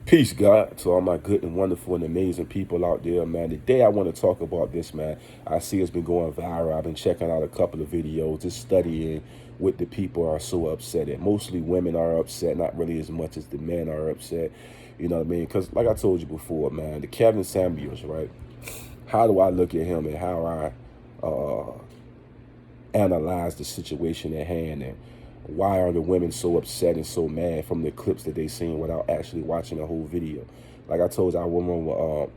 Peace, God, to all my good and wonderful and amazing people out there, man. Today I want to talk about this, man. I see it's been going viral. I've been checking out a couple of videos, just studying what the people are so upset at. Mostly women are upset, not really as much as the men are upset. You know what I mean? Because like I told you before, man, the Kevin Samuels, right? How do I look at him and how I analyze the situation at hand, and why are the women so upset and so mad from the clips that they seen without actually watching the whole video? Like I told you, I remember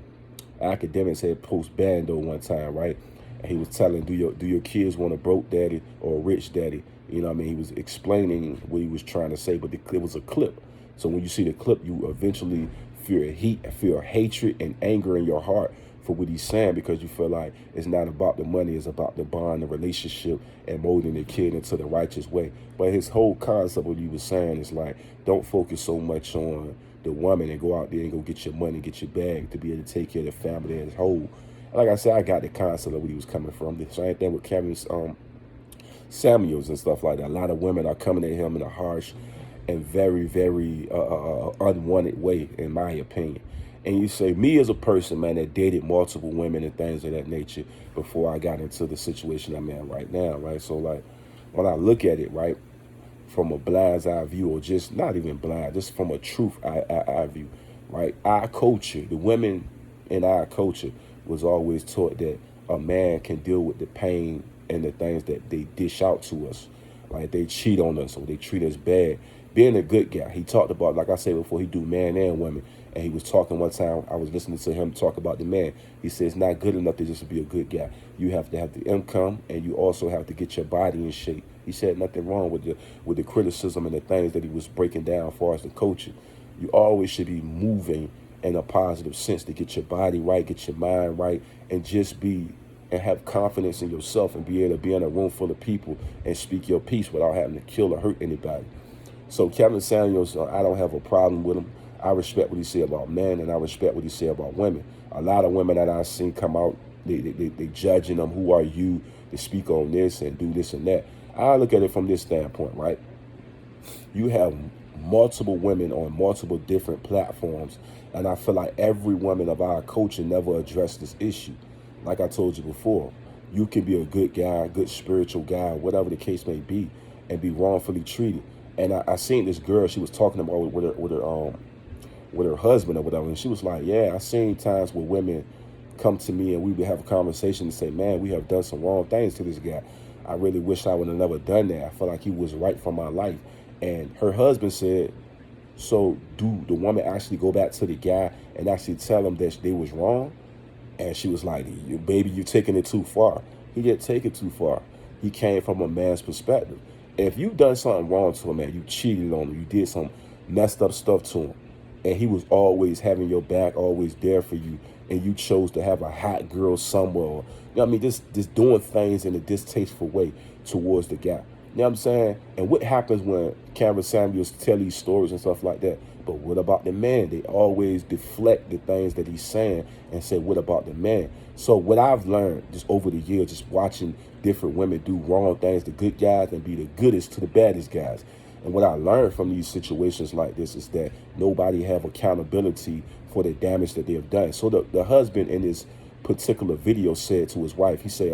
academics had post Bando one time, right? And he was telling, do your kids want a broke daddy or a rich daddy? You know what I mean? He was explaining what he was trying to say, but it was a clip. So when you see the clip, you eventually feel hatred and anger in your heart for what he's saying, because you feel like it's not about the money, it's about the bond, the relationship, and molding the kid into the righteous way. But his whole concept, what he was saying, is like, don't focus so much on the woman and go out there and go get your money, get your bag to be able to take care of the family as a whole. And like I said, I got the concept of where he was coming from. The same thing with Kevin's Samuels and stuff like that. A lot of women are coming at him in a harsh and very, very unwanted way, in my opinion. And you say, me as a person, man, that dated multiple women and things of that nature before I got into the situation I'm in right now, right? So, like, when I look at it, right, from a blind's eye view, or just not even blind, just from a truth eye view, right? Our culture, the women in our culture was always taught that a man can deal with the pain and the things that they dish out to us. Like, they cheat on us or they treat us bad. Being a good guy, he talked about, like I said before, he do man and women. And he was talking one time, I was listening to him talk about the man. He said it's not good enough to just be a good guy. You have to have the income, and you also have to get your body in shape. He said nothing wrong with the criticism and the things that he was breaking down as far as the coaching. You always should be moving in a positive sense to get your body right, get your mind right, and just be and have confidence in yourself and be able to be in a room full of people and speak your piece without having to kill or hurt anybody. So Kevin Samuels, I don't have a problem with him. I respect what he said about men, and I respect what he said about women. A lot of women that I've seen come out, they judging them. Who are you to speak on this and do this and that? I look at it from this standpoint, right? You have multiple women on multiple different platforms, and I feel like every woman of our culture never addressed this issue. Like I told you before, you can be a good guy, a good spiritual guy, whatever the case may be, and be wrongfully treated. And I seen this girl, she was talking about with her husband or whatever, and she was like, yeah, I seen times where women come to me and we would have a conversation and say, man, we have done some wrong things to this guy. I really wish I would have never done that. I felt like he was right for my life. And her husband said, so do the woman actually go back to the guy and actually tell him that they was wrong? And she was like, baby, you're taking it too far. He didn't take it too far. He came from a man's perspective. If you done something wrong to a man, you cheated on him, you did some messed up stuff to him, and he was always having your back, always there for you, and you chose to have a hot girl somewhere, you know what I mean, just doing things in a distasteful way towards the guy. You know what I'm saying? And what happens when Cameron Samuels tell these stories and stuff like that? But what about the man? They always deflect the things that he's saying and say, what about the man? So what I've learned just over the years, just watching different women do wrong things to good guys and be the goodest to the baddest guys. And what I learned from these situations like this is that nobody have accountability for the damage that they have done. So the husband in this particular video said to his wife, he said,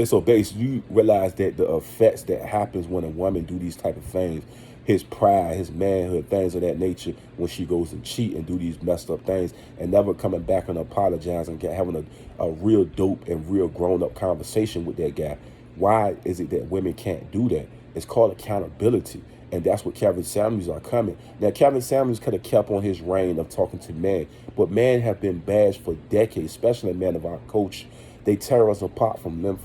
so basically, you realize that the effects that happens when a woman do these type of things, his pride, his manhood, things of that nature, when she goes and cheat and do these messed up things and never coming back and apologizing, having a real dope and real grown up conversation with that guy. Why is it that women can't do that? It's called accountability. And that's what Kevin Samuels are coming. Now, Kevin Samuels could have kept on his reign of talking to men, but men have been bashed for decades, especially men of our culture. They tear us apart from them.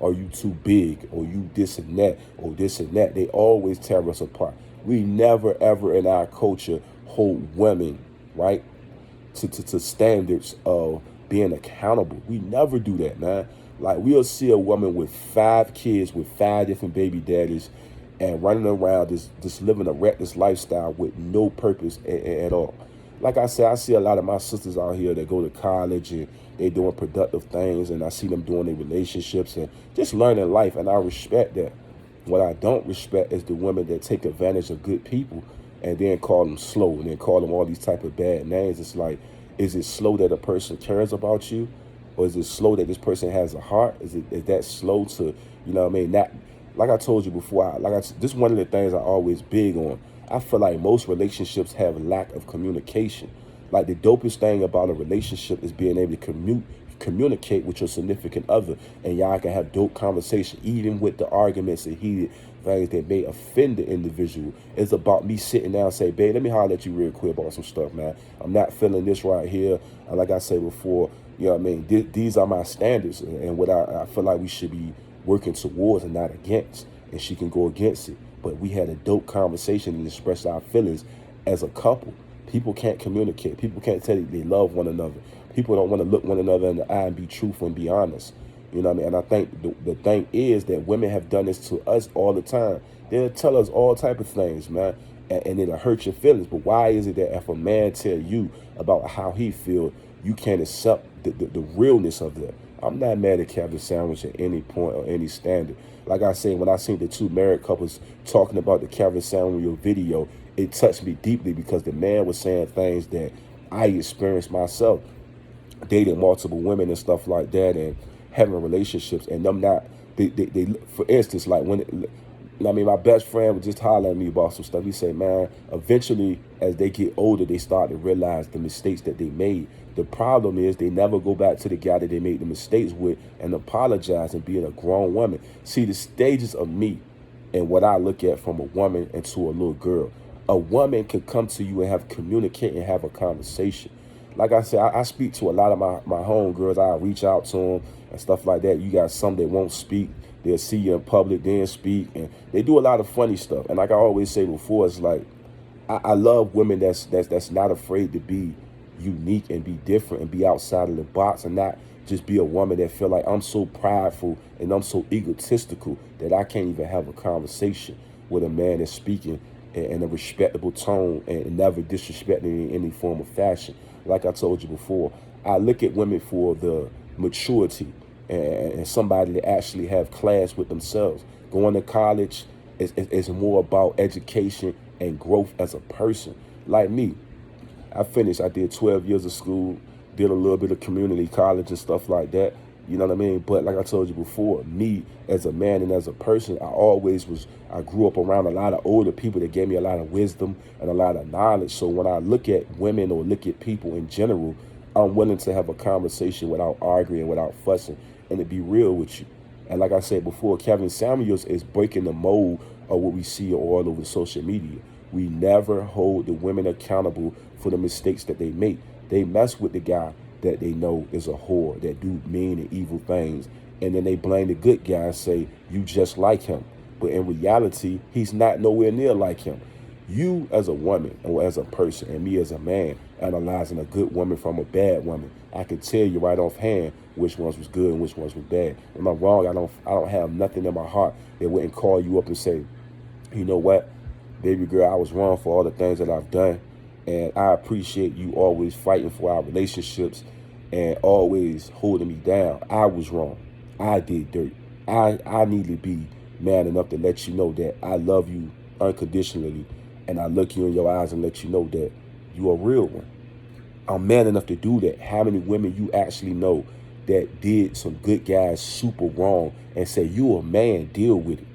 Are you too big? Or you this and that? Or this and that? They always tear us apart. We never, ever in our culture hold women, right, to standards of being accountable. We never do that, man. Like, we'll see a woman with 5 kids, with 5 different baby daddies, and running around just living a reckless lifestyle with no purpose at all. Like I said, I see a lot of my sisters out here that go to college and they doing productive things, and I see them doing their relationships and just learning life, and I respect that. What I don't respect is the women that take advantage of good people and then call them slow, and then call them all these type of bad names. It's like, is it slow that a person cares about you, or is it slow that this person has a heart? Is that slow to, you know what I mean? Not like I told you before. This is one of the things I always big on. I feel like most relationships have lack of communication. Like the dopest thing about a relationship is being able to communicate with your significant other, and y'all can have dope conversation, even with the arguments and heated things that may offend the individual. It's about me sitting down and say, babe, let me holler at you real quick about some stuff, man. I'm not feeling this right here. And like I said before, you know what I mean? These are my standards, and what I feel like we should be working towards and not against. And she can go against it. But we had a dope conversation and expressed our feelings as a couple. People can't communicate. People can't tell you they love one another. People don't want to look one another in the eye and be truthful and be honest. You know what I mean? And I think the thing is that women have done this to us all the time. They'll tell us all type of things, man, and it'll hurt your feelings. But why is it that if a man tell you about how he feel, you can't accept the realness of that? I'm not mad at Captain Sandwich at any point or any standard. Like I said, when I seen the two married couples talking about the Captain Sandwich video, it touched me deeply because the man was saying things that I experienced myself, dating multiple women and stuff like that, and having relationships, and them not, they for instance, like when, I mean, my best friend was just hollering at me about some stuff. He said, man, eventually as they get older, they start to realize the mistakes that they made. The problem is they never go back to the guy that they made the mistakes with and apologize and being a grown woman. See, the stages of me and what I look at from a woman into a little girl. A woman can come to you and communicate and have a conversation. Like I said, I speak to a lot of my homegirls. I reach out to them and stuff like that. You got some that won't speak. They'll see you in public, then speak, and they do a lot of funny stuff. And like I always say before, it's like I love women that's not afraid to be unique and be different and be outside of the box, and not just be a woman that feel like I'm so prideful and I'm so egotistical that I can't even have a conversation with a man that's speaking in a respectable tone and never disrespecting in any form of fashion. Like I told you before, I look at women for the maturity and somebody that actually have class with themselves. Going to college is more about education and growth as a person. Like me, I did 12 years of school, did a little bit of community college and stuff like that. You know what I mean? But like I told you before, me as a man and as a person, I grew up around a lot of older people that gave me a lot of wisdom and a lot of knowledge. So when I look at women or look at people in general, I'm willing to have a conversation without arguing, without fussing, and to be real with you. And like I said before, Kevin Samuels is breaking the mold of what we see all over social media. We never hold the women accountable for the mistakes that they make. They mess with the guy that they know is a whore, that do mean and evil things, and then they blame the good guy and say, you just like him. But in reality, he's not nowhere near like him. You as a woman or as a person, and me as a man, analyzing a good woman from a bad woman, I can tell you right offhand which ones was good and which ones was bad. Am I wrong? I don't have nothing in my heart that wouldn't call you up and say, you know what, baby girl, I was wrong for all the things that I've done, and I appreciate you always fighting for our relationships and always holding me down. I was wrong. I did dirt. I need to be man enough to let you know that I love you unconditionally, and I look you in your eyes and let you know that you a real one. I'm man enough to do that. How many women you actually know that did some good guys super wrong and say, you a man, deal with it?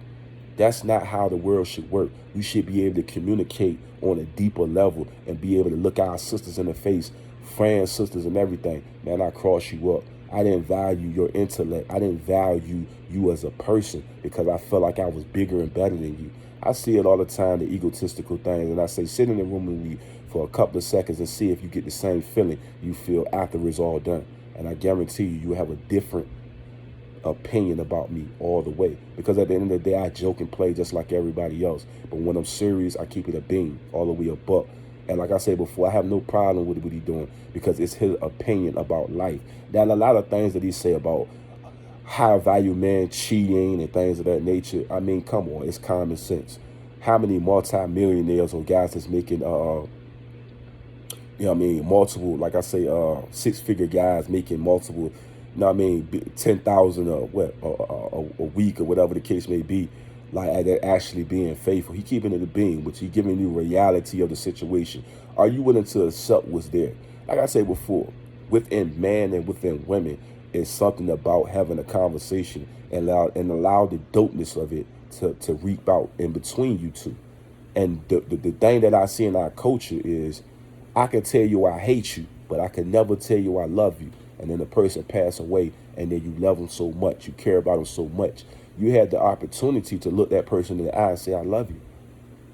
That's not how the world should work. We should be able to communicate on a deeper level and be able to look our sisters in the face, friends, sisters, and everything. Man, I crossed you up. I didn't value your intellect. I didn't value you as a person because I felt like I was bigger and better than you. I see it all the time, the egotistical things, and I say sit in the room with me for a couple of seconds and see if you get the same feeling you feel after it's all done. And I guarantee you have a different opinion about me all the way, because at the end of the day, I joke and play just like everybody else, but when I'm serious, I keep it a beam, all the way a buck. And like I said before, I have no problem with what he's doing because it's his opinion about life. Now, a lot of things that he say about high value men cheating and things of that nature, I mean, come on, it's common sense. How many multi-millionaires or guys that's making you know what I mean, multiple, like I say, six-figure guys making multiple, you know what I mean, 10,000 a week or whatever the case may be, like at actually being faithful. He keeping it a being, which he giving you reality of the situation. Are you willing to accept what's there? Like I said before, within man and within women, is something about having a conversation and allow the dopeness of it to reap out in between you two. And the thing that I see in our culture is I can tell you I hate you, but I can never tell you I love you. And then the person pass away, and then you love them so much, you care about them so much. You had the opportunity to look that person in the eye and say, I love you.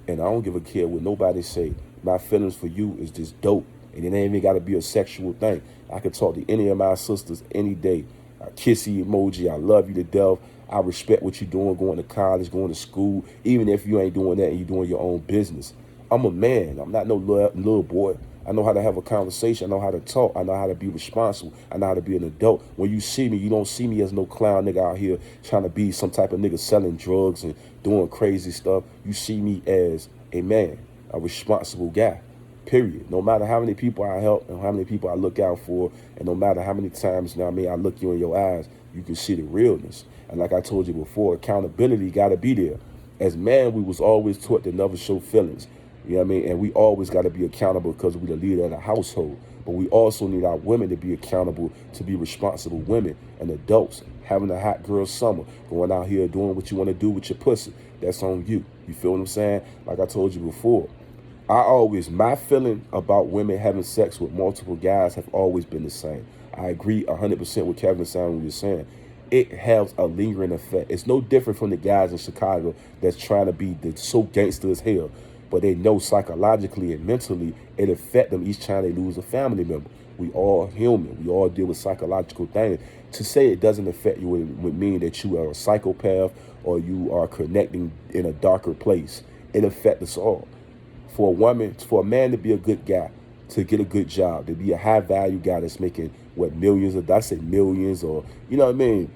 And I don't give a care what nobody say. My feelings for you is just dope. And it ain't even got to be a sexual thing. I could talk to any of my sisters any day. I kissy emoji. I love you to death. I respect what you're doing, going to college, going to school, even if you ain't doing that and you're doing your own business. I'm a man. I'm not no little boy. I know how to have a conversation. I know how to talk. I know how to be responsible. I know how to be an adult. When you see me, you don't see me as no clown nigga out here trying to be some type of nigga selling drugs and doing crazy stuff. You see me as a man, a responsible guy, period. No matter how many people I help and how many people I look out for, and no matter how many times, I look you in your eyes, you can see the realness. And like I told you before, accountability got to be there. As man, we was always taught to never show feelings. You know what I mean? And we always got to be accountable because we the leader of the household. But we also need our women to be accountable, to be responsible women and adults. Having a hot girl summer, going out here doing what you want to do with your pussy, that's on you. You feel what I'm saying? Like I told you before, my feeling about women having sex with multiple guys have always been the same. I agree 100% with Kevin saying what you're saying. It has a lingering effect. It's no different from the guys in Chicago that's trying to be so gangster as hell, but they know psychologically and mentally it affects them each time they lose a family member. We all human. We all deal with psychological things. To say it doesn't affect you would mean that you are a psychopath or you are connecting in a darker place. It affects us all. For a man to be a good guy, to get a good job, to be a high value guy that's making millions of, I say millions, or you know what I mean,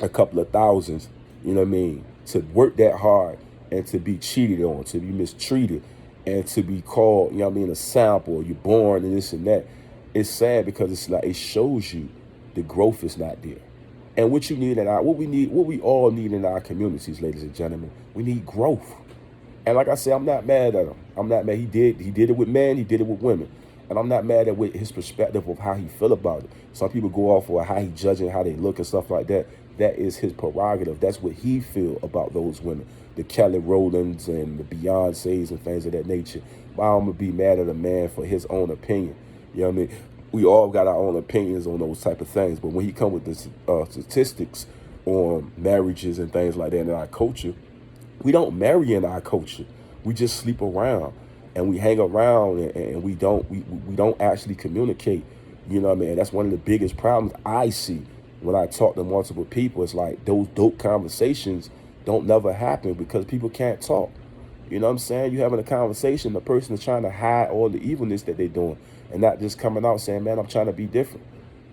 a couple of thousands, you know what I mean, to work that hard and to be cheated on, to be mistreated, and to be called, you know what I mean, a sample, or you're born and this and that. It's sad because it's like it shows you the growth is not there. And what we all need in our communities, ladies and gentlemen, we need growth. And like I said, I'm not mad at him. I'm not mad. He did it with men. He did it with women. And I'm not mad at his perspective of how he feel about it. Some people go off for how he judging, how they look and stuff like that. That is his prerogative. That's what he feel about those women. The Kelly Rowlands and the Beyoncés and things of that nature. Why I'm going to be mad at a man for his own opinion? You know what I mean? We all got our own opinions on those type of things. But when he come with this statistics on marriages and things like that in our culture, we don't marry in our culture. We just sleep around and we hang around and we don't actually communicate. You know what I mean? And that's one of the biggest problems I see when I talk to multiple people. It's like those dope conversations don't never happen because people can't talk. You know what I'm saying? You're having a conversation, the person is trying to hide all the evilness that they're doing and not just coming out saying, man, I'm trying to be different.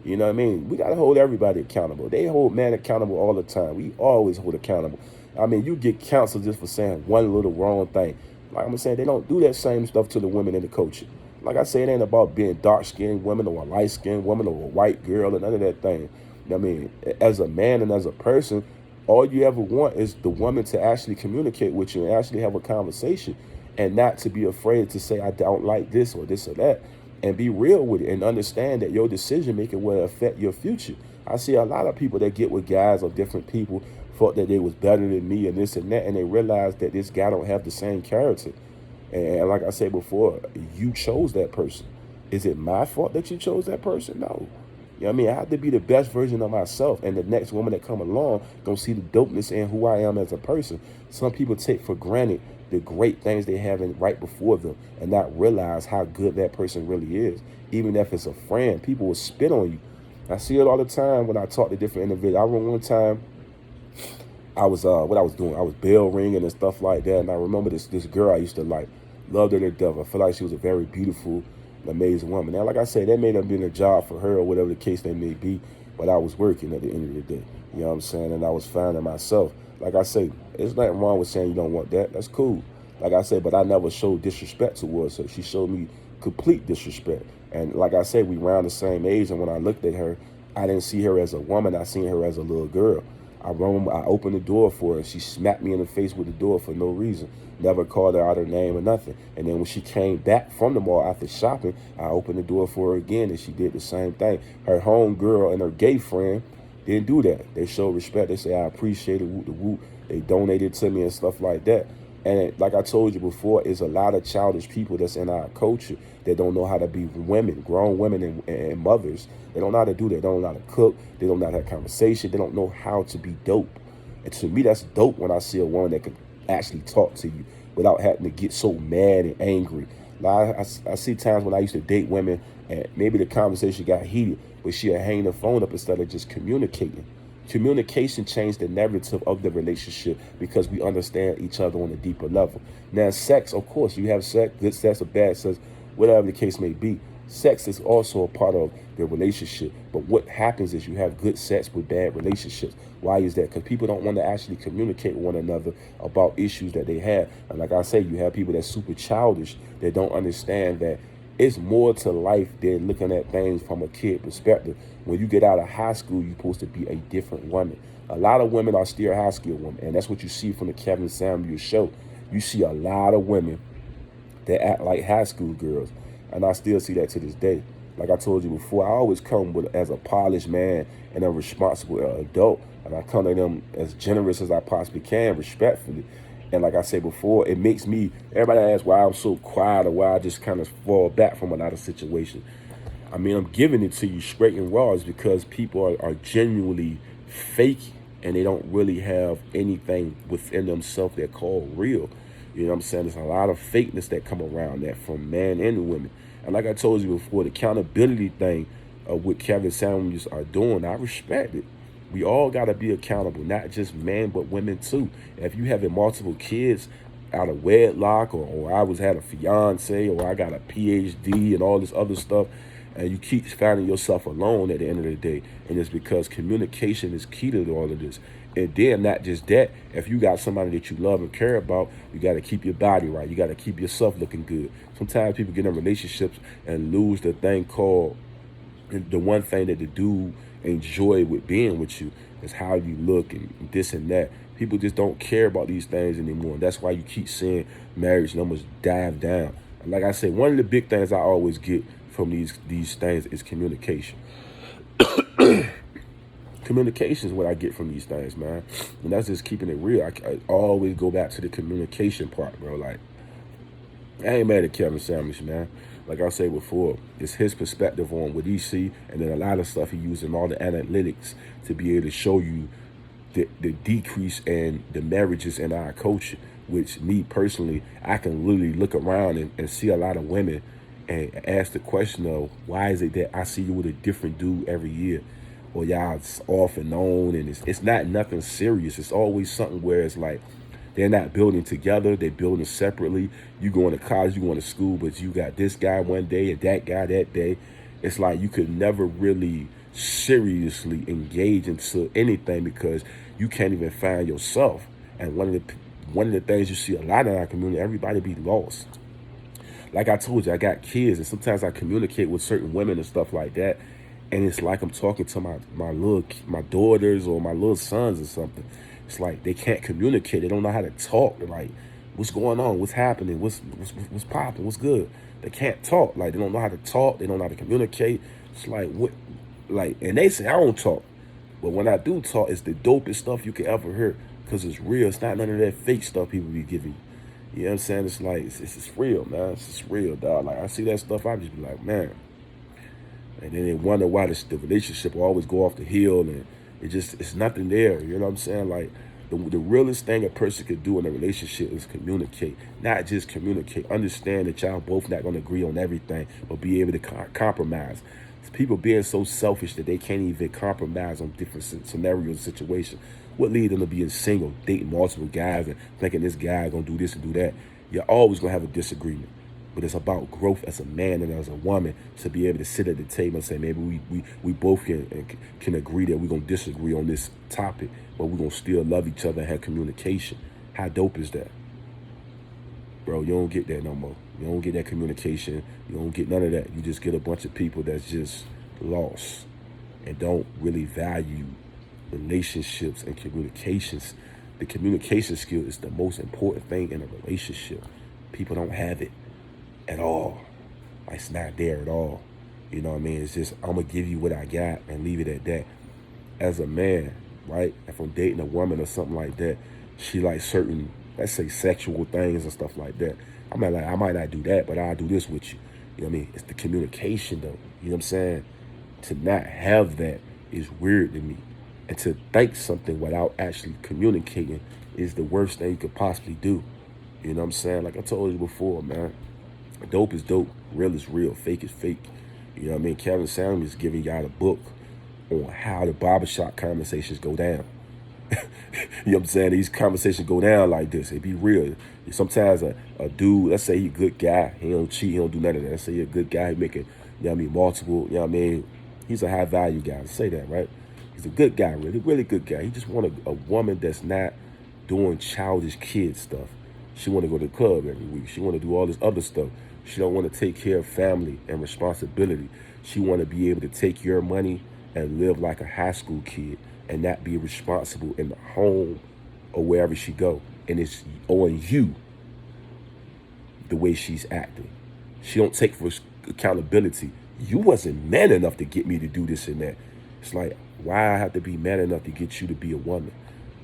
You know what I mean? We got to hold everybody accountable. They hold man accountable all the time. We always hold accountable. I mean, you get counseled just for saying one little wrong thing. Like I'm saying, they don't do that same stuff to the women in the culture. Like I say, it ain't about being dark-skinned women or a light-skinned woman or a white girl and none of that thing. I mean, as a man and as a person, all you ever want is the woman to actually communicate with you and actually have a conversation and not to be afraid to say, I don't like this or that, and be real with it and understand that your decision-making will affect your future. I see a lot of people that get with guys or different people, thought that they was better than me and this and that, and they realize that this guy don't have the same character. And like I said before, you chose that person. Is it my fault that you chose that person? No. You know what I mean? I have to be the best version of myself, and the next woman that come along gonna see the dopeness in who I am as a person. Some people take for granted the great things they have right before them and not realize how good that person really is. Even if it's a friend, people will spit on you. I see it all the time when I talk to different individuals. I remember one time I was what I was doing. I was bell ringing and stuff like that, and I remember this girl I used to like, loved her to death. I feel like she was a very beautiful, amazing woman. Now, like I said, that may have been a job for her or whatever the case they may be, but I was working at the end of the day. You know what I'm saying? And I was finding myself. Like I say, there's nothing wrong with saying you don't want that. That's cool. Like I said, but I never showed disrespect towards her. She showed me complete disrespect. And like I said, we around the same age, and when I looked at her, I didn't see her as a woman. I seen her as a little girl. I opened the door for her. She smacked me in the face with the door for no reason. Never called her out her name or nothing. And then when she came back from the mall after shopping, I opened the door for her again, and she did the same thing. Her home girl and her gay friend didn't do that. They showed respect. They say, I appreciate it, whoop the whoop. They donated to me and stuff like that. And like I told you before, it's a lot of childish people that's in our culture that don't know how to be women, grown women and mothers. They don't know how to do that. They don't know how to cook. They don't know how to have conversation. They don't know how to be dope. And to me, that's dope when I see a woman that can actually talk to you without having to get so mad and angry. Like I see times when I used to date women and maybe the conversation got heated, but she'll hang the phone up instead of just communicating. Communication changed the narrative of the relationship because we understand each other on a deeper level. Now, sex, of course, you have sex, good sex or bad sex, whatever the case may be. Sex is also a part of the relationship. But what happens is you have good sex with bad relationships. Why is that? Because people don't want to actually communicate with one another about issues that they have. And like I say, you have people that's super childish that don't understand that it's more to life than looking at things from a kid perspective. When you get out of high school, you're supposed to be a different woman. A lot of women are still high school women, and that's what you see from the Kevin Samuels show. You see a lot of women that act like high school girls, and I still see that to this day. Like I told you before, I always come with as a polished man and a responsible adult, and I come to them as generous as I possibly can, respectfully. And like I said before, it makes me, everybody asks why I'm so quiet or why I just kind of fall back from a lot of situations. I mean, I'm giving it to you straight and raw is because people are genuinely fake and they don't really have anything within themselves that call real. You know what I'm saying? There's a lot of fakeness that come around that from men and women. And like I told you before, the accountability thing of what Kevin Samuels are doing, I respect it. We all got to be accountable, not just men, but women too. If you having multiple kids out of wedlock, or I had a fiance, or I got a PhD and all this other stuff, and you keep finding yourself alone at the end of the day, and it's because communication is key to all of this. And then not just that, if you got somebody that you love and care about, you got to keep your body right. You got to keep yourself looking good. Sometimes people get in relationships and lose the thing called, the one thing that the dude enjoy with being with you is how you look and this and that. People just don't care about these things anymore. And that's why you keep seeing marriage numbers dive down. And like I said, one of the big things I always get from these things is communication. Communication is what I get from these things, man. And that's just keeping it real. I always go back to the communication part, bro. Like, I ain't mad at Kevin Samuels, man. Like I said before, it's his perspective on what he see, and then a lot of stuff he using all the analytics to be able to show you the decrease in the marriages in our culture, which me personally, I can literally look around and see a lot of women and ask the question of, why is it that I see you with a different dude every year? Or y'all off and on, and it's not nothing serious. It's always something where it's like, they're not building together. They're building separately. You going to college, you going to school, but you got this guy one day and that guy that day. It's like you could never really seriously engage into anything because you can't even find yourself. And one of the things you see a lot in our community, everybody be lost. Like I told you, I got kids, and sometimes I communicate with certain women and stuff like that, and it's like I'm talking to my daughters or my little sons or something. It's like they can't communicate. They don't know how to talk. They're like, what's going on? What's happening? What's popping? What's good? They can't talk. Like, they don't know how to talk. They don't know how to communicate. It's like, what? Like, and they say I don't talk. But when I do talk, it's the dopest stuff you can ever hear because it's real. It's not none of that fake stuff people be giving you. You know what I'm saying? It's like, it's real, man. It's just real, dog. Like, I see that stuff, I just be like, man. And then they wonder why the relationship will always go off the hill, and it's nothing there. You know what I'm saying? Like, the realest thing a person could do in a relationship is communicate. Not just communicate. Understand that y'all both not going to agree on everything, but be able to compromise. It's people being so selfish that they can't even compromise on different scenarios and situations. What leads them to being single, dating multiple guys, and thinking this guy going to do this and do that? You're always going to have a disagreement. But it's about growth as a man and as a woman to be able to sit at the table and say, maybe we both can agree that we're going to disagree on this topic, but we're going to still love each other and have communication. How dope is that? Bro, you don't get that no more. You don't get that communication. You don't get none of that. You just get a bunch of people that's just lost and don't really value relationships and communications. The communication skill is the most important thing in a relationship. People don't have it at all. Like, it's not there at all. You know what I mean? It's just, I'm gonna give you what I got and leave it at that. As a man, right? If I'm dating a woman or something like that, she like certain, let's say, sexual things and stuff like that. I might not do that, but I'll do this with you. You know what I mean? It's the communication though. You know what I'm saying? To not have that is weird to me. And to think something without actually communicating is the worst thing you could possibly do. You know what I'm saying? Like I told you before, man. Dope is dope. Real is real. Fake is fake. You know what I mean? Kevin Samuels is giving y'all a book on how the barbershop conversations go down. You know what I'm saying? These conversations go down like this. It be real. Sometimes a dude, let's say he a good guy, he don't cheat, he don't do none of that. Let's say he a good guy, he making, you know what I mean, multiple, you know what I mean? He's a high value guy. Let's say that, right? He's a good guy, really good guy. He just want a woman that's not doing childish kid stuff. She want to go to the club every week. She want to do all this other stuff. She don't want to take care of family and responsibility. She want to be able to take your money and live like a high school kid and not be responsible in the home or wherever she go. And it's on you the way she's acting. She don't take for accountability. You wasn't man enough to get me to do this and that. It's like, why I have to be man enough to get you to be a woman?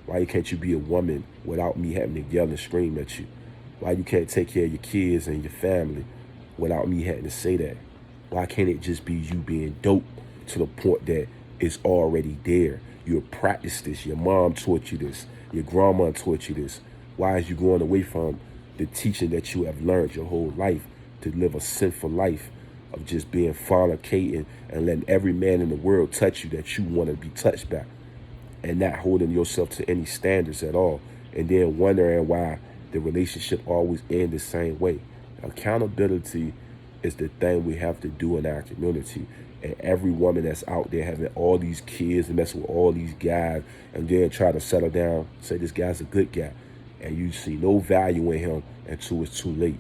Why can't you be a woman without me having to yell and scream at you? Why you can't take care of your kids and your family without me having to say that? Why can't it just be you being dope to the point that it's already there? You practiced this. Your mom taught you this. Your grandma taught you this. Why is you going away from the teaching that you have learned your whole life to live a sinful life of just being fornicating and letting every man in the world touch you that you want to be touched by and not holding yourself to any standards at all, and then wondering why the relationship always ends the same way? Accountability is the thing we have to do in our community. And every woman that's out there having all these kids and messing with all these guys and then try to settle down, say this guy's a good guy, and you see no value in him until it's too late.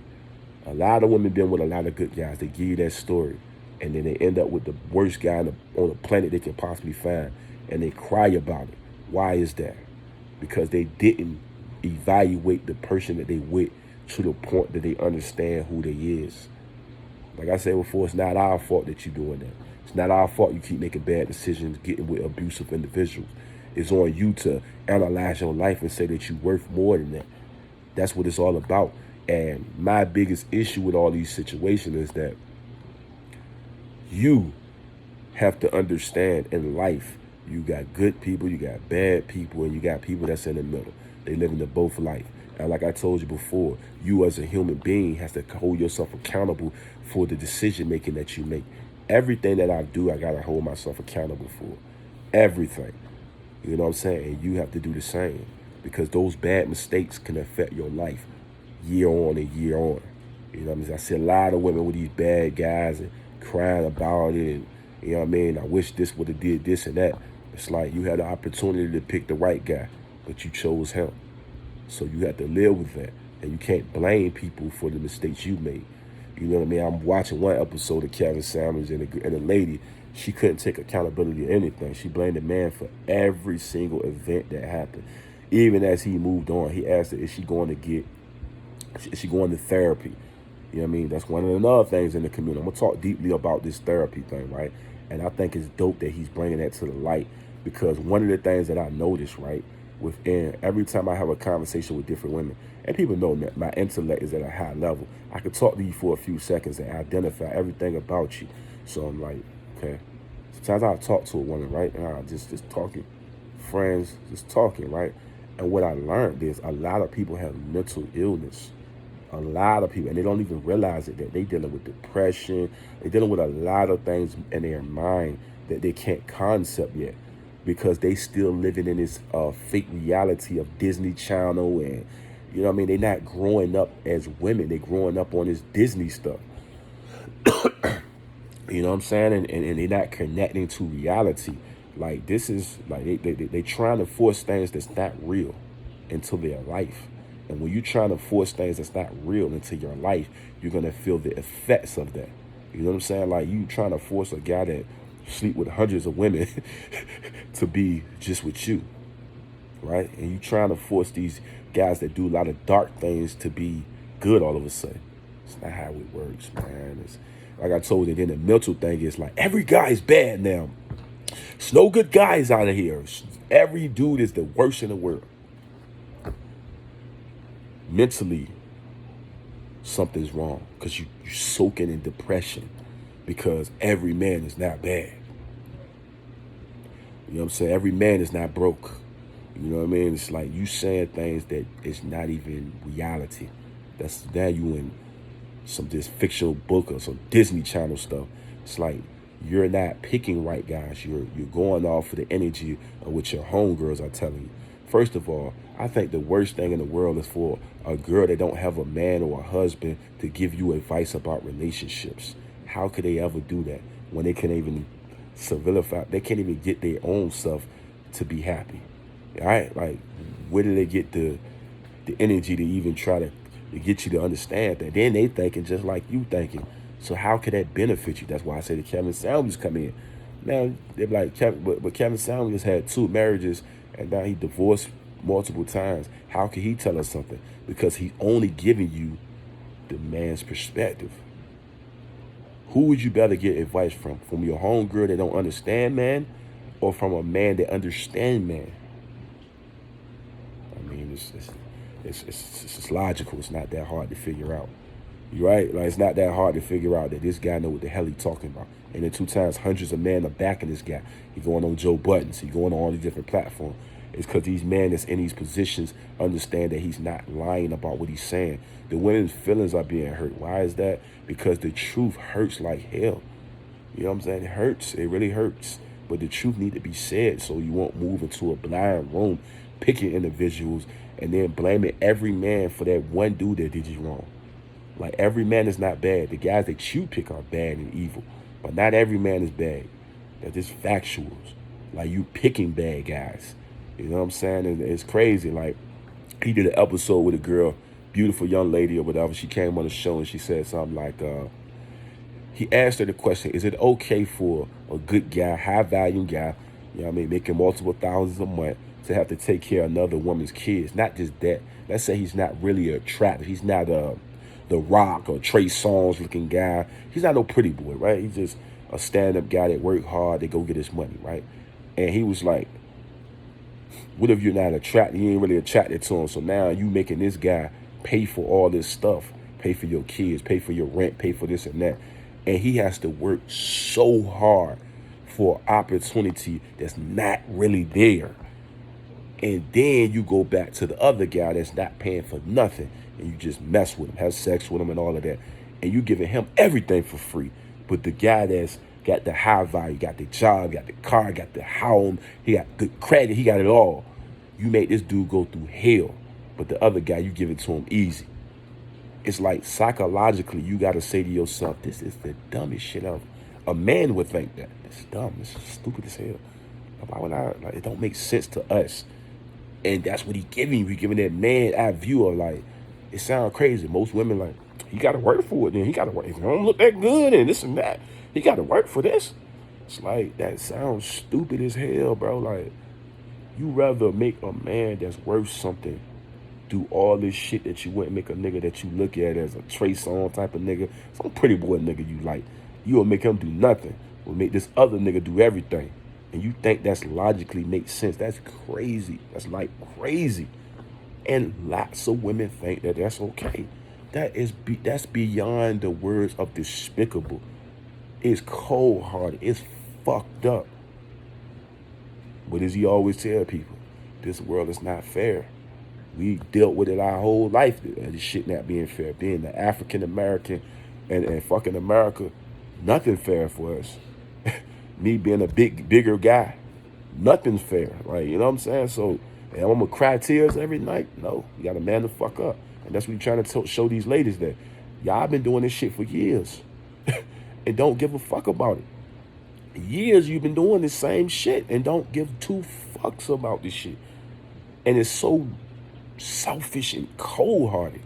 A lot of women been with a lot of good guys. They give you that story, and then they end up with the worst guy on the planet they can possibly find, and they cry about it. Why is that? Because they didn't evaluate the person that they with to the point that they understand who they is. Like I said before, it's not our fault that you're doing that. It's not our fault you keep making bad decisions, getting with abusive individuals. It's on you to analyze your life and say that you're worth more than that. That's what it's all about. And my biggest issue with all these situations is that you have to understand in life, you got good people, you got bad people, and you got people that's in the middle. They live in the both life. And like I told you before, you as a human being has to hold yourself accountable for the decision making that you make. Everything that I do, I gotta hold myself accountable for. Everything. You know what I'm saying? And you have to do the same, because those bad mistakes can affect your life year on and year on. You know what I mean? I see a lot of women with these bad guys and crying about it, and you know what I mean? I wish this would have did this and that. It's like you had the opportunity to pick the right guy, but you chose him. So you have to live with that. And you can't blame people for the mistakes you made. You know what I mean? I'm watching one episode of Kevin Samuels, and a lady, she couldn't take accountability or anything. She blamed the man for every single event that happened. Even as he moved on, he asked her, is she going to therapy? You know what I mean? That's one of the other things in the community. I'm going to talk deeply about this therapy thing, right? And I think it's dope that he's bringing that to the light, because one of the things that I noticed, right, within every time I have a conversation with different women, and people know that my intellect is at a high level, I could talk to you for a few seconds and identify everything about you. So I'm like, okay. Sometimes I'll talk to a woman, right, and I'll just talking, friends, just talking, right? And what I learned is a lot of people have mental illness. A lot of people, and they don't even realize it, that they dealing with depression. They're dealing with a lot of things in their mind that they can't concept yet, because they still living in this fake reality of Disney Channel, and you know what I mean? They're not growing up as women. They're growing up on this Disney stuff. You know what I'm saying? And they're not connecting to reality. Like, this is like they trying to force things that's not real into their life. And when you're trying to force things that's not real into your life, you're gonna feel the effects of that. You know what I'm saying? Like, you trying to force a guy that sleep with hundreds of women to be just with you, right? And you trying to force these guys that do a lot of dark things to be good all of a sudden. It's not how it works, man. It's like I told you, then the mental thing is like every guy is bad now. There's no good guys out of here. Every dude is the worst in the world. Mentally, something's wrong because you're soaking in depression because every man is not bad. You know what I'm saying? Every man is not broke. You know what I mean? It's like you saying things that is not even reality. That's now you in some this fictional book or some Disney Channel stuff. It's like you're not picking right guys. You're going off for the energy of what your homegirls are telling you. First of all, I think the worst thing in the world is for a girl that don't have a man or a husband to give you advice about relationships. How could they ever do that when they can't even civilify? They can't even get their own stuff to be happy. All right, like where do they get the energy to even try to get you to understand that? Then they thinking just like you thinking. So how could that benefit you? That's why I say the Kevin Samuels come in. Now they're like, but Kevin Samuels had 2 marriages and now he divorced multiple times. How can he tell us something? Because he's only giving you the man's perspective. Who would you better get advice from? From your homegirl that don't understand man, or from a man that understand man? I mean, it's logical. It's not that hard to figure out. You're right? Like it's not that hard to figure out that this guy know what the hell he talking about. And then 2 times, hundreds of men are backing this guy. He going on Joe Buttons. He going on all these different platforms. It's because these men that's in these positions understand that he's not lying about what he's saying. The women's feelings are being hurt. Why is that? Because the truth hurts like hell. You know what I'm saying? It hurts. It really hurts. But the truth need to be said so you won't move into a blind room, picking individuals, and then blaming every man for that one dude that did you wrong. Like every man is not bad. The guys that you pick are bad and evil. But not every man is bad. That's just factuals. Like you picking bad guys. You know what I'm saying? And it's crazy. Like he did an episode with a girl, beautiful young lady or whatever. She came on the show and she said something like, he asked her the question, is it okay for a good guy, high value guy, you know what I mean, making multiple thousands a month to have to take care of another woman's kids? Not just that. Let's say he's not really attractive. He's not The Rock or Trey Songz looking guy. He's not no pretty boy, right? He's just a stand-up guy that work hard to go get his money, right? And he was like, what if you're not attracted? You ain't really attracted to him. So now you making this guy pay for all this stuff, pay for your kids, pay for your rent, pay for this and that. And he has to work so hard for opportunity that's not really there. And then you go back to the other guy that's not paying for nothing. And you just mess with him, have sex with him and all of that. And you giving him everything for free. But the guy that's got the high value, got the job, got the car, got the home, he got good credit, he got it all. You make this dude go through hell. But the other guy, you give it to him easy. It's like psychologically, you got to say to yourself, this is the dumbest shit ever. A man would think that. It's dumb. It's stupid as hell. Why would I? Like, it don't make sense to us. And that's what he giving you. He giving that man eye view of like, it sounds crazy. Most women like, he got to work for it. Then he got to work. If he don't look that good and this and that, he got to work for this. It's like, that sounds stupid as hell, bro. Like, you rather make a man that's worth something do all this shit that you wouldn't make a nigga that you look at as a Trey Songz type of nigga, some pretty boy nigga you like. You will make him do nothing. Will make this other nigga do everything. And you think that's logically makes sense. That's crazy. That's like crazy. And lots of women think that that's okay. That's beyond the words of despicable. It's cold-hearted. It's fucked up. What does he always tell people? This world is not fair. We dealt with it our whole life. This shit not being fair. Being the African American and fucking America, nothing fair for us. Me being a bigger guy, nothing's fair. Like, you know what I'm saying? So, and I'm gonna cry tears every night? No, you gotta man the fuck up. And that's what you're trying to show these ladies that y'all been doing this shit for years and don't give a fuck about it. Years you've been doing the same shit and don't give 2 fucks about this shit. And it's so selfish and cold-hearted.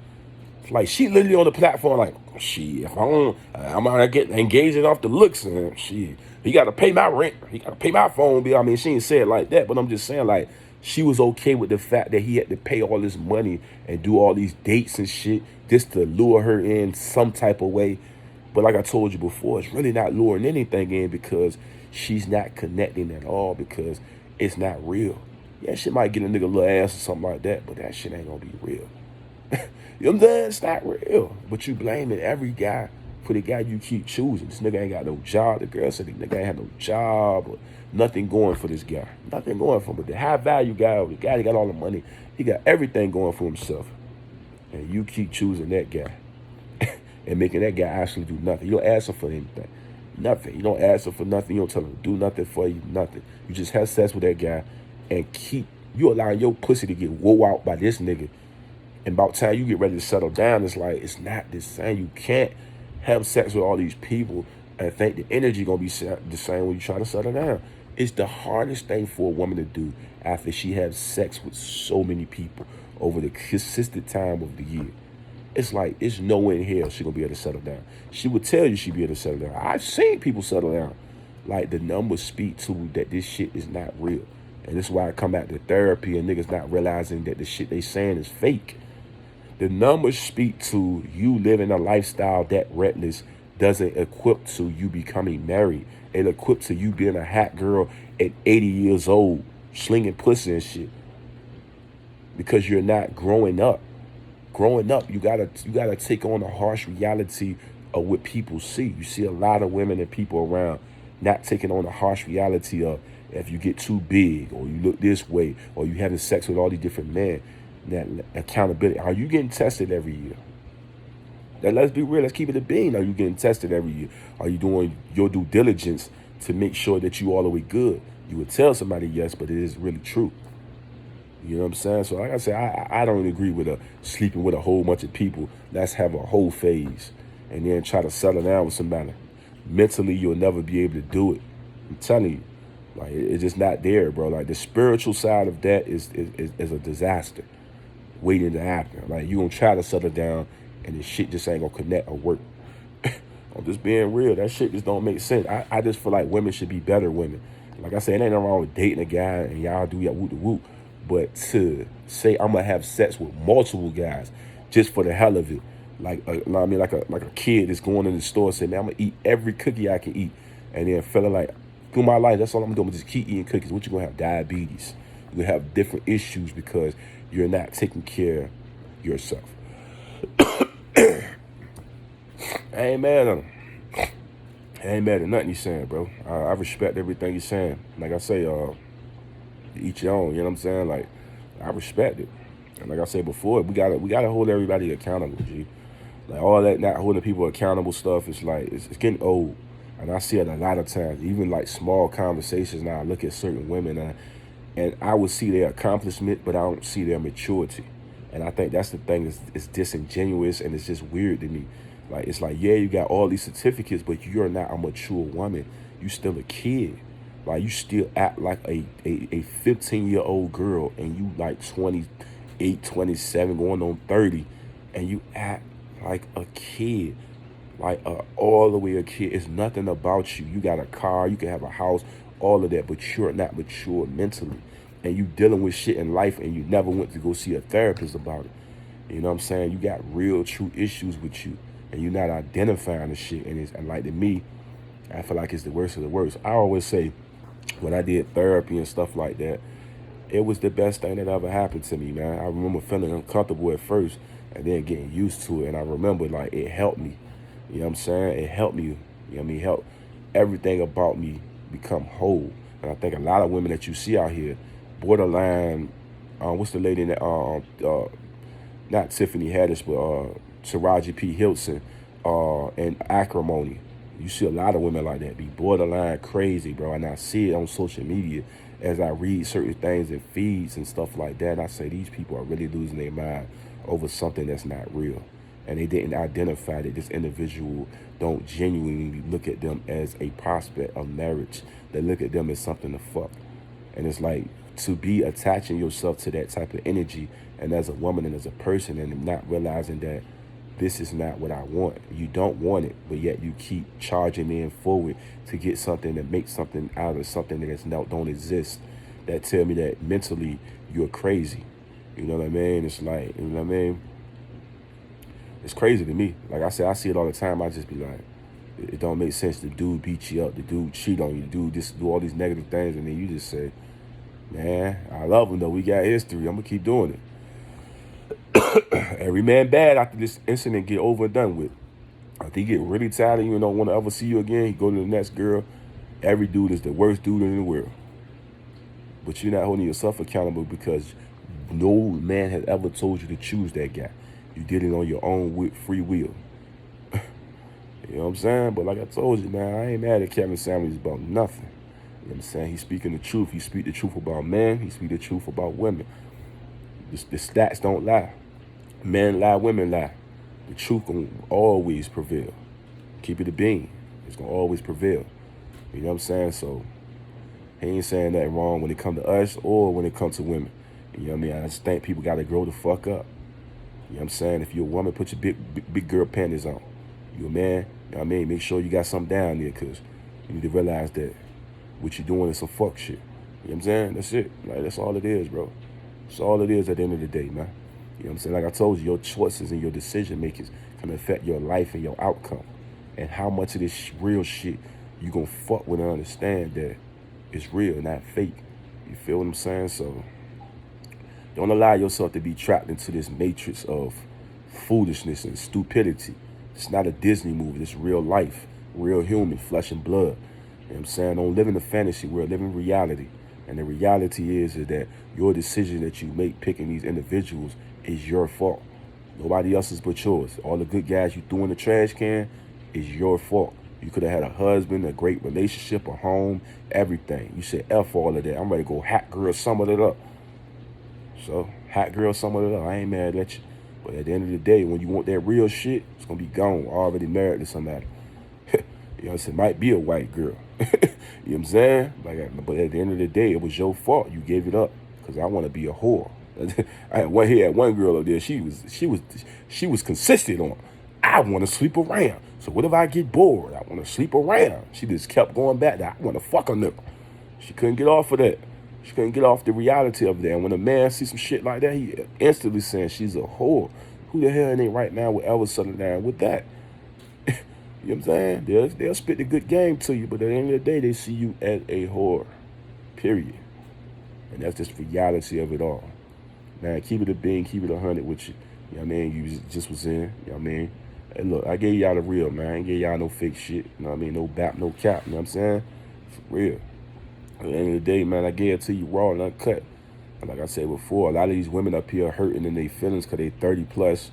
Like, she literally on the platform like, shit, if I'm gonna get engaging off the looks, and shit, he got to pay my rent, he got to pay my phone bill. I mean, she ain't say it like that, but I'm just saying, like, she was okay with the fact that he had to pay all this money and do all these dates and shit just to lure her in some type of way. But like I told you before, it's really not luring anything in because she's not connecting at all, because it's not real. Yeah, shit might get a nigga little ass or something like that, but that shit ain't gonna be real. You know what I'm saying? It's not real. But you blaming every guy for the guy you keep choosing. This nigga ain't got no job. The girl said the nigga ain't had no job or nothing going for this guy. Nothing going for him. But the high value guy, or the guy that got all the money, he got everything going for himself. And you keep choosing that guy and making that guy actually do nothing. You don't ask him for anything. Nothing. You don't ask him for nothing. You don't tell him to do nothing for you. Nothing. You just have sex with that guy and you allowing your pussy to get wore out by this nigga. And about time you get ready to settle down, it's like, it's not the same. You can't have sex with all these people and think the energy gonna be the same when you try to settle down. It's the hardest thing for a woman to do after she has sex with so many people over the consistent time of the year. It's like, it's no way in hell she gonna be able to settle down. She would tell you she'd be able to settle down. I've seen people settle down. Like, the numbers speak to that this shit is not real. And this is why I come back to therapy and niggas not realizing that the shit they saying is fake. The numbers speak to you living a lifestyle that reckless doesn't equip to you becoming married. It equips to you being a hot girl at 80 years old, slinging pussy and shit. Because you're not growing up. Growing up, you gotta take on the harsh reality of what people see. You see a lot of women and people around not taking on the harsh reality of if you get too big, or you look this way, or you having sex with all these different men. That accountability. Are you getting tested every year? Now, let's be real. Let's keep it a bean. Are you getting tested every year? Are you doing your due diligence to make sure that you all the way good? You would tell somebody yes, but it is really true. You know what I'm saying? So like I said, I don't agree with sleeping with a whole bunch of people. Let's have a whole phase and then try to settle down with somebody. Mentally, you'll never be able to do it. I'm telling you. Like, it's just not there, bro. Like, the spiritual side of that is a disaster waiting to happen. Like, you gonna try to settle down and this shit just ain't gonna connect or work. I'm just being real. That shit just don't make sense. I just feel like women should be better women. Like I said, it ain't nothing wrong with dating a guy and y'all do y'all whoop the whoop. But to say I'm gonna have sex with multiple guys just for the hell of it, like I mean, like a kid that's going in the store saying, man, I'm gonna eat every cookie I can eat, and then feeling like through my life, that's all I'm doing, just keep eating cookies. What you gonna have? Diabetes. You're gonna have different issues because you're not taking care of yourself. I ain't mad at him. I ain't mad at nothing he's saying, bro. I respect everything he's saying. Like I say, each your own, you know what I'm saying? Like, I respect it. And like I said before, we gotta hold everybody accountable, G. Like, all that not holding people accountable stuff is like, it's getting old. And I see it a lot of times, even like small conversations now. I look at certain women and I would see their accomplishment, but I don't see their maturity. And I think that's the thing, it's disingenuous and it's just weird to me. Like, it's like, yeah, you got all these certificates, but you're not a mature woman. You still a kid. Like, you still act like a 15-year-old girl, and you like 28, 27, going on 30, and you act like a kid. Like, all the way a kid. It's nothing about you. You got a car, you can have a house, all of that, but you're not mature mentally. And you dealing with shit in life, and you never went to go see a therapist about it. You know what I'm saying? You got real, true issues with you, and you're not identifying the shit. And like, to me, I feel like it's the worst of the worst. I always say, when I did therapy and stuff like that, it was the best thing that ever happened to me, man. I remember feeling uncomfortable at first and then getting used to it. And I remember, like, it helped me. You know what I'm saying? It helped me, you know what I mean, help everything about me become whole. And I think a lot of women that you see out here, borderline, what's the lady that, not Tiffany Haddish, but Taraji P. Hilton, and acrimony. You see a lot of women like that be borderline crazy, bro. And I see it on social media as I read certain things in feeds and stuff like that. And I say, these people are really losing their mind over something that's not real. And they didn't identify that this individual don't genuinely look at them as a prospect of marriage. They look at them as something to fuck. And it's like, to be attaching yourself to that type of energy, and as a woman and as a person, and not realizing that this is not what I want. You don't want it, but yet you keep charging in forward to get something, that makes something out of something that don't exist. That tell me that mentally you're crazy. You know what I mean? It's like, you know what I mean? It's crazy to me. Like I said, I see it all the time. I just be like, it don't make sense. The dude beat you up, the dude cheat on you, the dude just do all these negative things, and then you just say, man, I love him though. We got history. I'm gonna keep doing it. Every man bad after this incident get over and done with. If he get really tired of you and don't want to ever see you again, he go to the next girl. Every dude is the worst dude in the world. But you're not holding yourself accountable because no man has ever told you to choose that guy. You did it on your own free will. You know what I'm saying? But like I told you, man, I ain't mad at Kevin Samuels about nothing. You know what I'm saying? He's speaking the truth. He speak the truth about men. He speak the truth about women. The stats don't lie. Men lie, women lie. The truth gonna always prevail. Keep it a bean. It's gonna always prevail. You know what I'm saying? So he ain't saying nothing wrong when it come to us or when it comes to women. You know what I mean? I just think people gotta grow the fuck up. You know what I'm saying? If you're a woman, put your big girl panties on. You a man, you know what I mean? Make sure you got something down there, because you need to realize that what you're doing is some fuck shit. You know what I'm saying? That's it. Like, that's all it is, bro. That's all it is at the end of the day, man. You know what I'm saying? Like I told you, your choices and your decision makings can affect your life and your outcome. And how much of this real shit you gonna fuck with and understand that it's real, not fake. You feel what I'm saying? So don't allow yourself to be trapped into this matrix of foolishness and stupidity. It's not a Disney movie. It's real life, real human, flesh and blood. You know what I'm saying? Don't live in a fantasy world, live in reality. And the reality is that your decision that you make picking these individuals is your fault. Nobody else's but yours. All the good guys you threw in the trash can is your fault. You could have had a husband, a great relationship, a home, everything. You said F all of that. I'm ready to go hot girl some of it up. So, hot girl some of it up. I ain't mad at you. But at the end of the day, when you want that real shit, it's going to be gone. Already married to somebody. You know what I'm saying? Might be a white girl. You know what I'm saying? But at the end of the day, it was your fault. You gave it up. Because I want to be a whore. I had one girl up there. She was consistent on, I want to sleep around. So what if I get bored? I want to sleep around. She just kept going back to, I want to fuck a nigga. She couldn't get off of that. She couldn't get off the reality of that. And when a man sees some shit like that, he instantly saying she's a whore. Who the hell ain't right now with ever settle down with that? You know what I'm saying? They'll spit the good game to you, but at the end of the day, they see you as a whore. Period. And that's just the reality of it all. Man, keep it a bean, keep it 100 with you. You know what I mean? You just was in. You know what I mean? Hey, look, I gave y'all the real, man. I ain't gave y'all no fake shit. You know what I mean? No bap, no cap. You know what I'm saying? For real. At the end of the day, man, I gave it to you raw and uncut. And like I said before, a lot of these women up here hurting in their feelings because they 30 plus.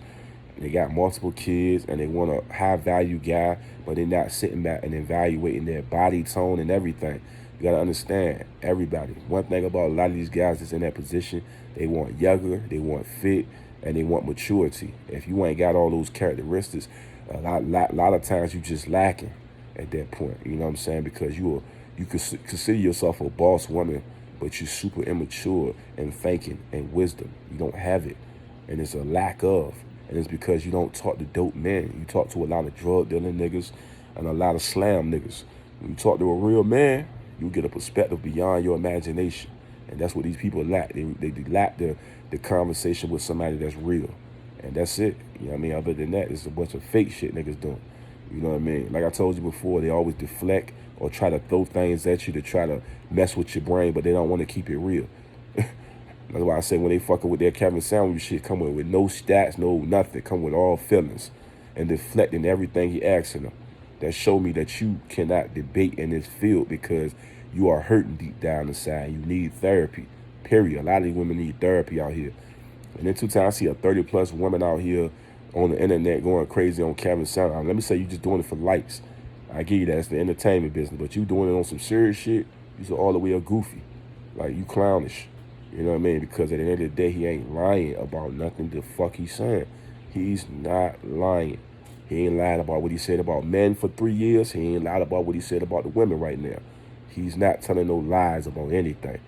They got multiple kids and they want a high value guy, but they're not sitting back and evaluating their body tone and everything. You gotta understand, everybody. One thing about a lot of these guys that's in that position, they want younger, they want fit, and they want maturity. If you ain't got all those characteristics, a lot of times you just lacking at that point. You know what I'm saying? Because you consider yourself a boss woman, but you're super immature in thinking and wisdom. You don't have it, and it's a lack of. And it's because you don't talk to dope men. You talk to a lot of drug dealing niggas and a lot of slam niggas. When you talk to a real man, you get a perspective beyond your imagination. And that's what these people lack. They lack the conversation with somebody that's real. And that's it. You know what I mean? Other than that, it's a bunch of fake shit niggas doing. You know what I mean? Like I told you before, they always deflect or try to throw things at you to try to mess with your brain, but they don't want to keep it real. That's why I say when they fucking with their Kevin Samuels shit, come with no stats, no nothing, come with all feelings and deflecting everything he asking them. That show me that you cannot debate in this field because you are hurting deep down inside. You need therapy, period. A lot of these women need therapy out here. And then 2 times I see a 30 plus woman out here on the internet going crazy on Kevin Samuels. Let me say you just doing it for likes. I give you that, it's the entertainment business, but you doing it on some serious shit, you all the way a goofy. Like, you clownish. You know what I mean? Because at the end of the day, he ain't lying about nothing the fuck he's saying. He's not lying. He ain't lied about what he said about men for 3 years. He ain't lied about what he said about the women right now. He's not telling no lies about anything.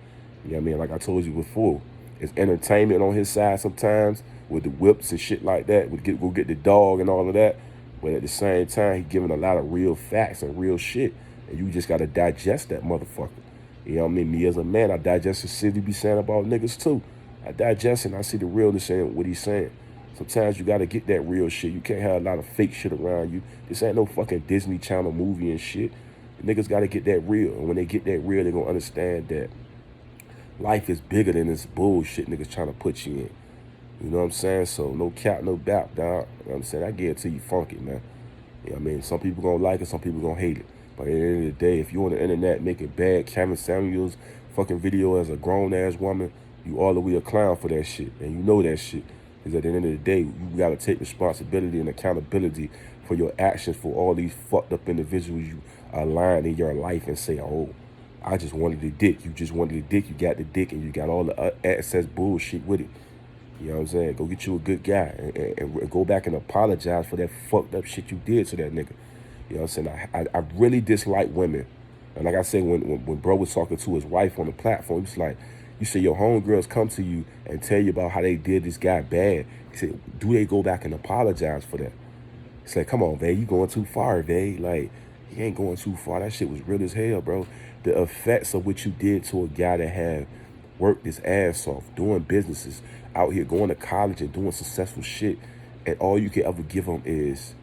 You know what I mean? Like I told you before, it's entertainment on his side sometimes, with the whips and shit like that, go get the dog and all of that. But at the same time, he giving a lot of real facts and real shit. And you just gotta digest that motherfucker. You know what I mean? Me as a man, I digest the shit he be saying about niggas too. I digest and I see the realness in what he's saying. Sometimes you gotta get that real shit. You can't have a lot of fake shit around you. This ain't no fucking Disney Channel movie and shit. The niggas gotta get that real. And when they get that real, they gonna understand that life is bigger than this bullshit niggas trying to put you in. You know what I'm saying? So no cap, no doubt, dog. You know what I'm saying? I guarantee you funky, man. You know what I mean? Some people gonna like it, some people gonna hate it. But at the end of the day, if you on the internet making bad Cameron Samuels fucking video as a grown-ass woman, you all the way a clown for that shit. And you know that shit. Because at the end of the day, you gotta take responsibility and accountability for your actions for all these fucked up individuals you align in your life and say, oh, I just wanted the dick. You just wanted the dick. You got the dick and you got all the excess bullshit with it. You know what I'm saying? Go get you a good guy and go back and apologize for that fucked up shit you did to that nigga. You know what I'm saying? I really dislike women. And like I said, when bro was talking to his wife on the platform, he was like, you say your homegirls come to you and tell you about how they did this guy bad. He said, do they go back and apologize for that? He said, come on, babe, you going too far, babe. Like, you ain't going too far. That shit was real as hell, bro. The effects of what you did to a guy that had worked his ass off, doing businesses, out here going to college and doing successful shit, and all you can ever give him is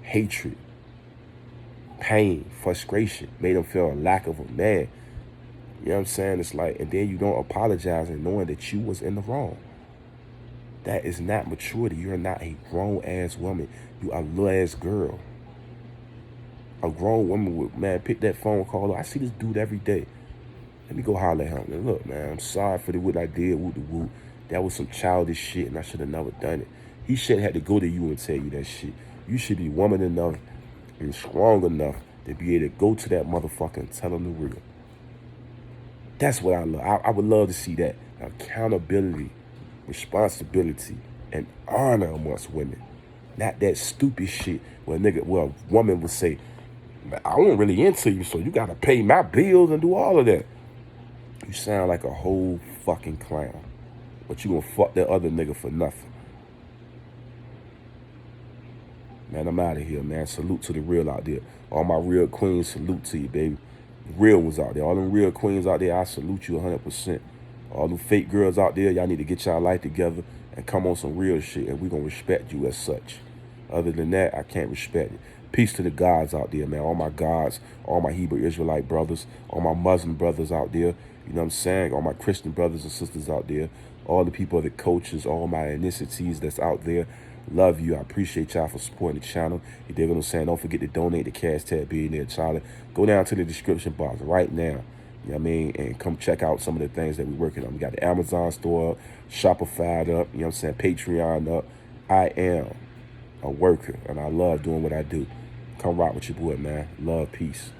hatred, pain, frustration, made him feel a lack of a man. You know what I'm saying? It's like, and then you don't apologize and knowing that you was in the wrong. That is not maturity. You're not a grown-ass woman. You a little-ass girl. A grown woman would, man, pick that phone call. I see this dude every day. Let me go holler at him. Look, man, I'm sorry for what I did, whoop-de-whoop. That was some childish shit, and I should have never done it. He shouldn't have to go to you and tell you that shit. You should be woman enough and strong enough to be able to go to that motherfucker and tell him the real. That's what I love. I would love to see that. Accountability, responsibility, and honor amongst women. Not that stupid shit where a woman would say, I wasn't really into you, so you gotta pay my bills and do all of that. You sound like a whole fucking clown. But you gonna fuck that other nigga for nothing. Man, I'm out of here, man. Salute to the real out there. All my real queens, salute to you, baby. Real ones out there. All them real queens out there, I salute you 100%. All them fake girls out there, y'all need to get y'all life together and come on some real shit, and we gonna respect you as such. Other than that, I can't respect it. Peace to the gods out there, man. All my gods, all my Hebrew Israelite brothers, all my Muslim brothers out there, you know what I'm saying? All my Christian brothers and sisters out there, all the people, the coaches, all my ethnicities that's out there. Love you. I appreciate y'all for supporting the channel. You dig what I'm saying? Don't forget to donate to Cash Tab Billionaire Charlie. Go down to the description box right now. You know what I mean? And come check out some of the things that we're working on. We got the Amazon store up, Shopify up, you know what I'm saying? Patreon up. I am a worker, and I love doing what I do. Come rock with your boy, man. Love, peace.